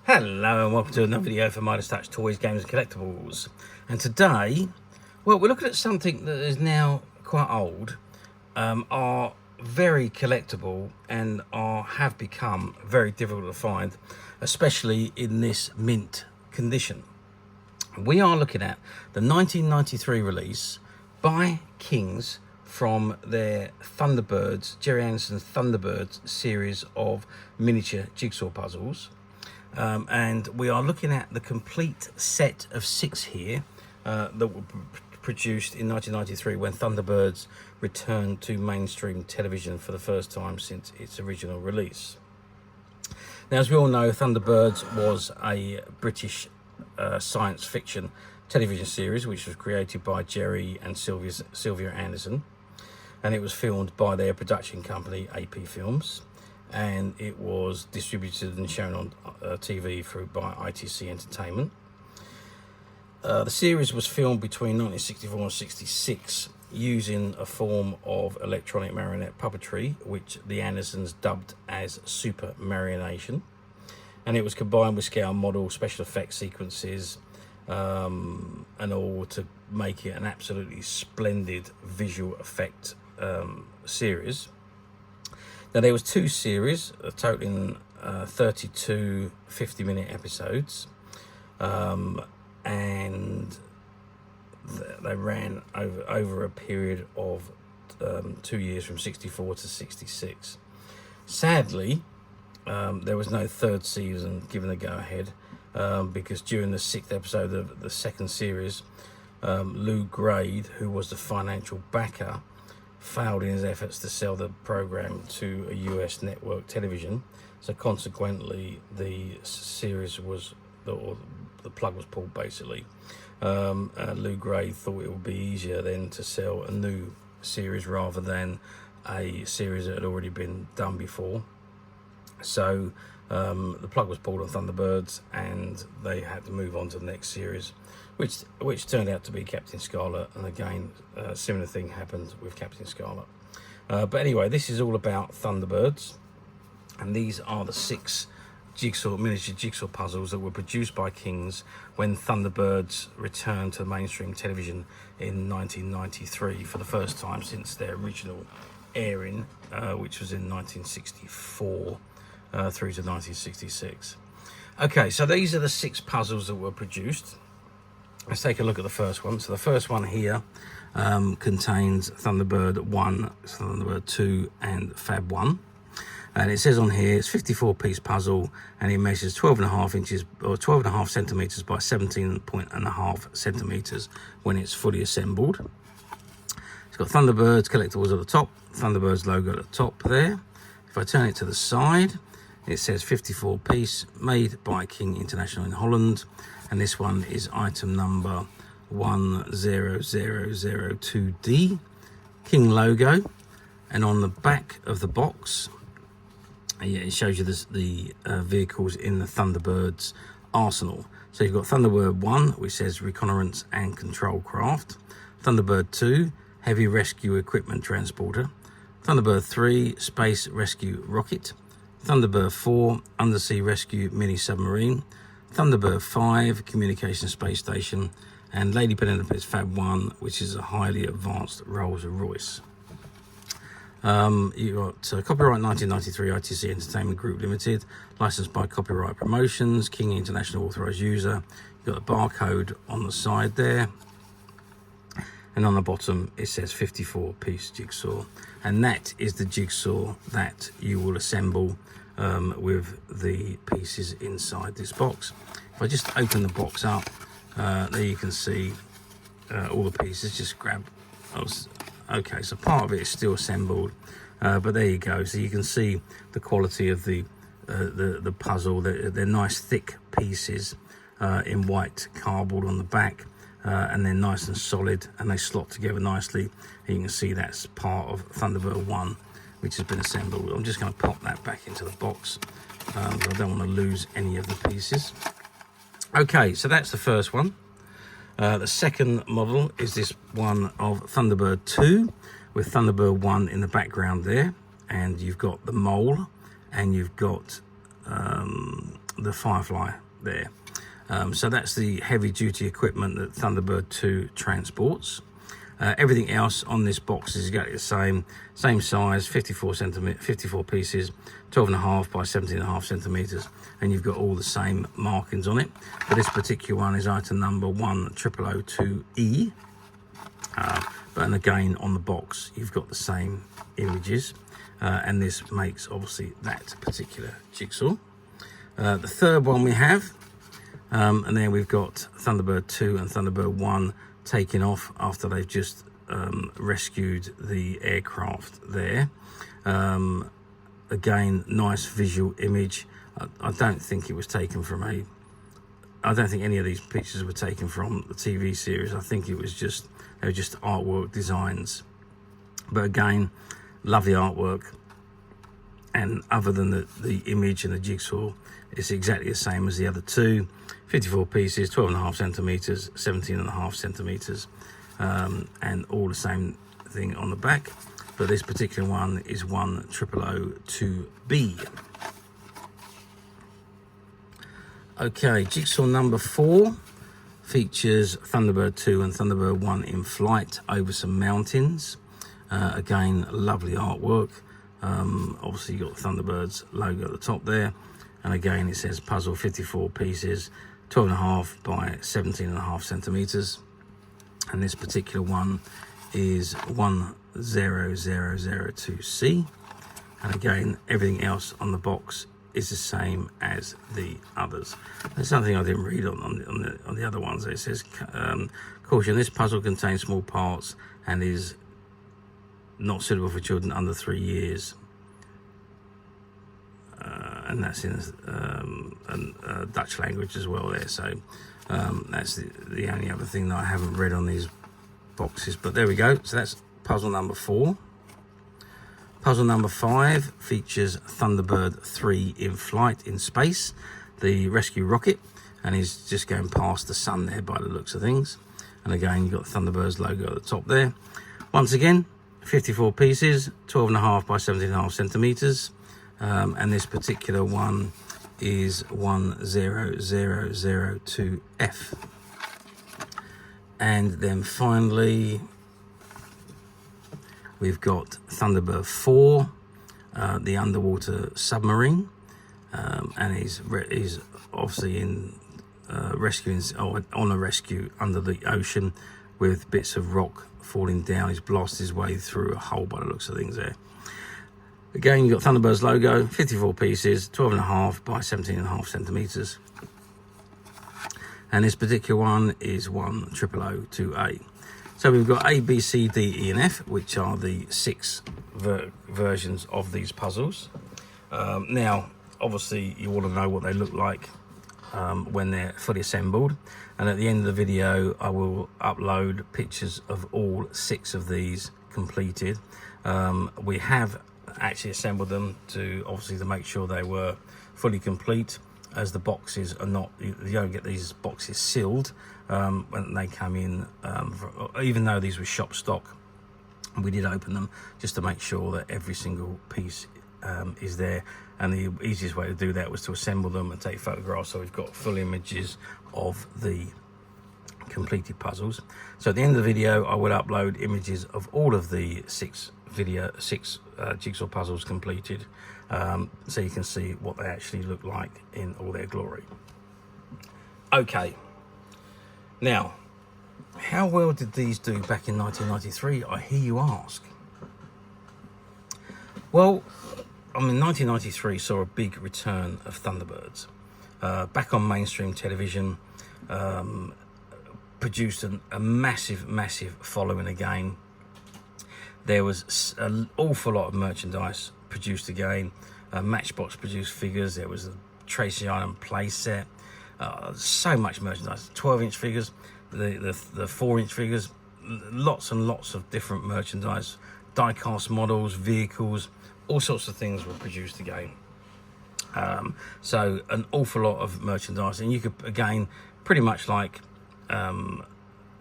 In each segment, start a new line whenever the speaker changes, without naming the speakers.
Hello and welcome to another video for Midas Touch Toys, Games and Collectibles. And today, well, we're looking at something that is now quite old, are very collectible and have become very difficult to find, especially in this mint condition. We are looking at the 1993 release by Kings from their Thunderbirds, Gerry Andersons Thunderbirds series of miniature jigsaw puzzles. And we are looking at the complete set of 6 here that were produced in 1993 when Thunderbirds returned to mainstream television for the first time since its original release. Now, as we all know, Thunderbirds was a British science fiction television series which was created by Gerry and Sylvia Anderson, and it was filmed by their production company AP Films, and it was distributed and shown on TV by ITC Entertainment. The series was filmed between 1964 and 66 using a form of electronic marionette puppetry, which the Andersons dubbed as super marionation, and it was combined with scale model, special effects sequences, and all to make it an absolutely splendid visual effect series. Now, there was 2 series, totaling 32 50-minute episodes, and they ran over a period of 2 years, from 64 to 66. Sadly, there was no 3rd season given a go-ahead, because during the 6th episode of the 2nd series, Lou Grade, who was the financial backer, failed in his efforts to sell the program to a US network television. So consequently, the series was, or the plug was pulled basically. Lou Grade thought it would be easier then to sell a new series rather than a series that had already been done before. So the plug was pulled on Thunderbirds, and they had to move on to the next series, which turned out to be Captain Scarlet. And again, a similar thing happened with Captain Scarlet. But anyway, this is all about Thunderbirds, and these are the 6 miniature jigsaw puzzles that were produced by Kings when Thunderbirds returned to mainstream television in 1993 for the first time since their original airing, which was in 1964 through to 1966. Okay, so these are the 6 puzzles that were produced. Let's take a look at the first one. So the first one here contains Thunderbird 1, Thunderbird 2 and FAB1. And it says on here it's 54-piece puzzle, and it measures 12.5 inches or 12.5 centimeters by 17.5 centimeters when it's fully assembled. It's got Thunderbirds collectibles at the top, Thunderbirds logo at the top there. If I turn it to the side, it says 54-piece, made by King International in Holland, and this one is item number 10002D, King logo. And on the back of the box, it shows you the vehicles in the Thunderbirds arsenal. So you've got Thunderbird 1, which says reconnaissance and control craft, Thunderbird 2, heavy rescue equipment transporter, Thunderbird 3, space rescue rocket, Thunderbird 4, undersea rescue mini submarine, Thunderbird 5, communication space station, and Lady Penelope's FAB1, which is a highly advanced Rolls-Royce. You got copyright 1993 ITC Entertainment Group Limited, licensed by Copyright Promotions, King International authorized user. You've got a barcode on the side there, and on the bottom it says 54-piece jigsaw, and that is the jigsaw that you will assemble with the pieces inside this box. If I just open the box up, there you can see all the pieces. Just grab. Okay, so part of it is still assembled, but there you go. So you can see the quality of the puzzle. They're nice thick pieces in white cardboard on the back, and they're nice and solid, and they slot together nicely. And you can see that's part of Thunderbird 1, which has been assembled. I'm just going to pop that back into the box because I don't want to lose any of the pieces. Okay, so that's the first one. The second model is this one of Thunderbird 2 with Thunderbird 1 in the background there, and you've got the mole, and you've got the Firefly there. So that's the heavy duty equipment that Thunderbird 2 transports. Everything else on this box is exactly the same size, 54 pieces, 12.5 by 17.5 centimeters, and you've got all the same markings on it. But this particular one is item number 10002E. And again, on the box, you've got the same images, and this makes obviously that particular jigsaw. The third one we have, and then we've got Thunderbird 2 and Thunderbird 1 taking off after they've just rescued the aircraft there. Again, nice visual image. I don't think it was taken from I don't think any of these pictures were taken from the TV series. I think it was just, they were just artwork designs. But again, lovely artwork. And other than the image and the jigsaw, it's exactly the same as the other two. 54 pieces, 12.5 centimeters, 17.5 centimeters, and all the same thing on the back. But this particular one is 10002B. Okay, jigsaw number 4 features Thunderbird 2 and Thunderbird 1 in flight over some mountains. Again, lovely artwork. Obviously you got Thunderbird's logo at the top there, and again it says puzzle, 54 pieces, 12.5 by 17.5 centimeters, and this particular one is 10002C, and again everything else on the box is the same as the others. There's something I didn't read on the other ones. It says caution, this puzzle contains small parts and is not suitable for children under 3 years, and that's in Dutch language as well there. So that's the only other thing that I haven't read on these boxes, but there we go. So that's puzzle number 4. Puzzle number 5 features Thunderbird 3 in flight in space, the rescue rocket, and he's just going past the sun there by the looks of things. And again, you've got Thunderbird's logo at the top there. Once again, 54 pieces, 12.5 by 17.5 centimeters, and this particular one is 10002F. And then finally, we've got Thunderbird 4, the underwater submarine, and he's obviously in rescuing, on a rescue under the ocean with bits of rock falling down. He's blasted his way through a hole by the looks of things there. Again, you've got Thunderbird's logo, 54 pieces, 12.5 by 17.5 centimeters. And this particular one is 10002A. So we've got A, B, C, D, E, and F, which are the 6 versions of these puzzles. Now, obviously, you want to know what they look like when they're fully assembled. And at the end of the video, I will upload pictures of all 6 of these completed. We have actually assembled them to make sure they were fully complete, as the boxes are not, you don't get these boxes sealed when they come in, even though these were shop stock. We did open them just to make sure that every single piece is there, and the easiest way to do that was to assemble them and take photographs, so we've got full images of the completed puzzles. So at the end of the video, I will upload images of all of the 6 jigsaw puzzles completed, so you can see what they actually look like in all their glory. Okay, now how well did these do back in 1993, I hear you ask? Well, I mean, 1993 saw a big return of Thunderbirds back on mainstream television, produced a massive following again. There was an awful lot of merchandise produced again. Matchbox produced figures. There was a Tracy Island play set. So much merchandise. 12-inch figures, the 4-inch figures, lots and lots of different merchandise. Die-cast models, vehicles, all sorts of things were produced again. So an awful lot of merchandise, and you could, again, pretty much like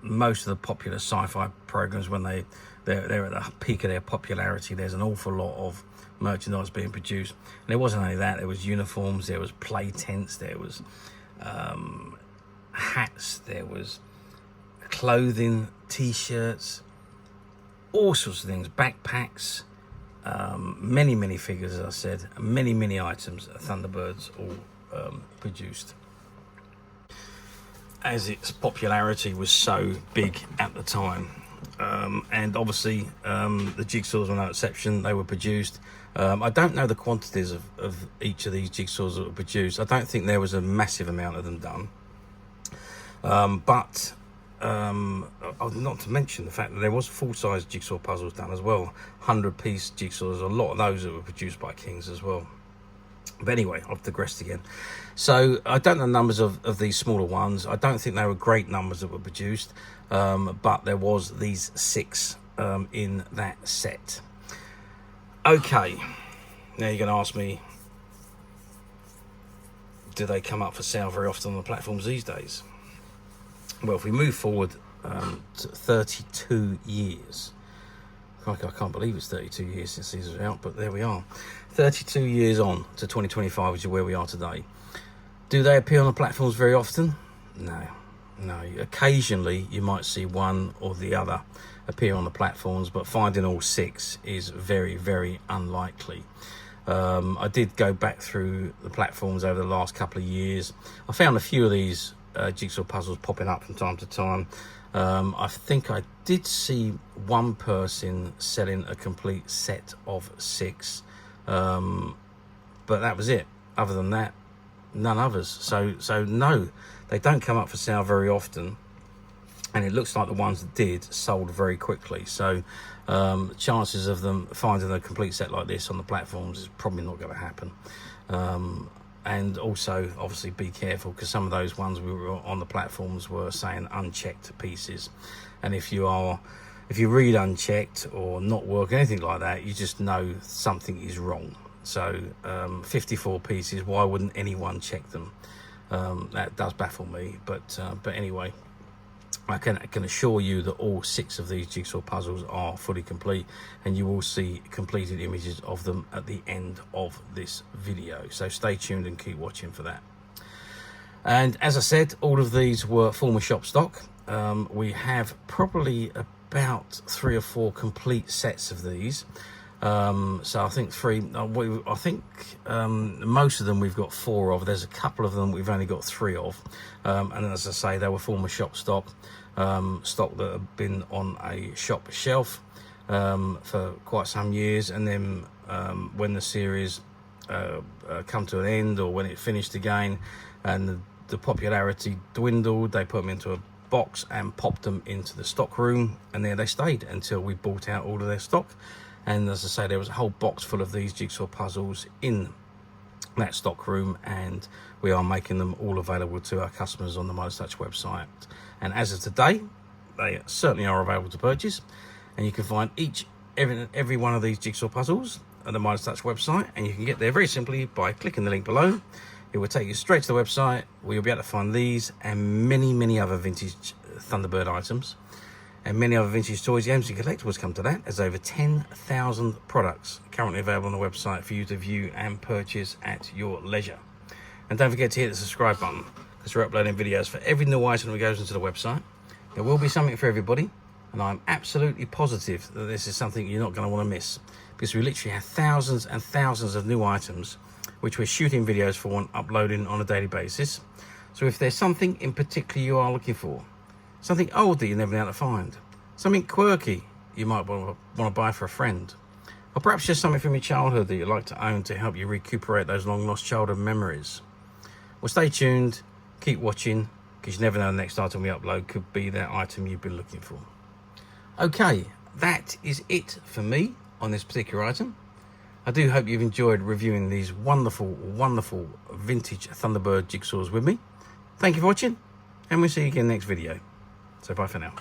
most of the popular sci-fi programs, when they're at the peak of their popularity, there's an awful lot of merchandise being produced. And it wasn't only that, there was uniforms, there was play tents, there was hats, there was clothing, t-shirts, all sorts of things, backpacks, many figures, as I said, many items Thunderbirds all produced, as its popularity was so big at the time. And obviously the jigsaws were no exception. They were produced. I don't know the quantities of each of these jigsaws that were produced. I don't think there was a massive amount of them done, but not to mention the fact that there was full-size jigsaw puzzles done as well, 100-piece jigsaws, a lot of those that were produced by Kings as well. But anyway, I've digressed again. So I don't know the numbers of these smaller ones. I don't think they were great numbers that were produced, but there was these 6 in that set. Okay, now you're going to ask me, do they come up for sale very often on the platforms these days? Well, if we move forward to 32 years, I can't believe it's 32 years since these are out, but there we are. 32 years on to 2025, which is where we are today. Do they appear on the platforms very often? No. Occasionally, you might see one or the other appear on the platforms, but finding all 6 is very unlikely. I did go back through the platforms over the last couple of years. I found a few of these jigsaw puzzles popping up from time to time. I think I did see one person selling a complete set of 6, but that was it. Other than that, none others. So no, they don't come up for sale very often, and it looks like the ones that did sold very quickly. So chances of them finding a complete set like this on the platforms is probably not going to happen. And also, obviously, be careful, because some of those ones we were on the platforms were saying unchecked pieces, and if you read unchecked or not work, anything like that, you just know something is wrong. So 54 pieces, why wouldn't anyone check them? That does baffle me, but anyway, I can assure you that all 6 of these jigsaw puzzles are fully complete, and you will see completed images of them at the end of this video. So stay tuned and keep watching for that. And as I said, all of these were former shop stock. We have probably about 3 or 4 complete sets of these. So I think 3. I think most of them we've got 4 of. There's a couple of them we've only got 3 of, and as I say, they were former shop stock, stock that have been on a shop shelf for quite some years, and then when the series come to an end, or when it finished again and the popularity dwindled, they put them into a box and popped them into the stock room, and there they stayed until we bought out all of their stock. And as I say, there was a whole box full of these jigsaw puzzles in that stock room, and we are making them all available to our customers on the Midas Touch website. And as of today, they certainly are available to purchase, and you can find every one of these jigsaw puzzles at the Midas Touch website, and you can get there very simply by clicking the link below. It will take you straight to the website, where you'll be able to find these and many other vintage Thunderbird items. And many other vintage toys, games and collectibles come to that, as over 10,000 products currently available on the website for you to view and purchase at your leisure. And don't forget to hit the subscribe button, because we're uploading videos for every new item that goes into the website. There will be something for everybody, and I'm absolutely positive that this is something you're not going to want to miss, because we literally have thousands and thousands of new items which we're shooting videos for and uploading on a daily basis. So if there's something in particular you are looking for, something old that you've never been able to find, something quirky you might want to buy for a friend, or perhaps just something from your childhood that you'd like to own to help you recuperate those long lost childhood memories, well, stay tuned, keep watching, because you never know, the next item we upload could be that item you've been looking for. Okay, that is it for me on this particular item. I do hope you've enjoyed reviewing these wonderful vintage Thunderbird jigsaws with me. Thank you for watching, and we'll see you again next video. So bye for now.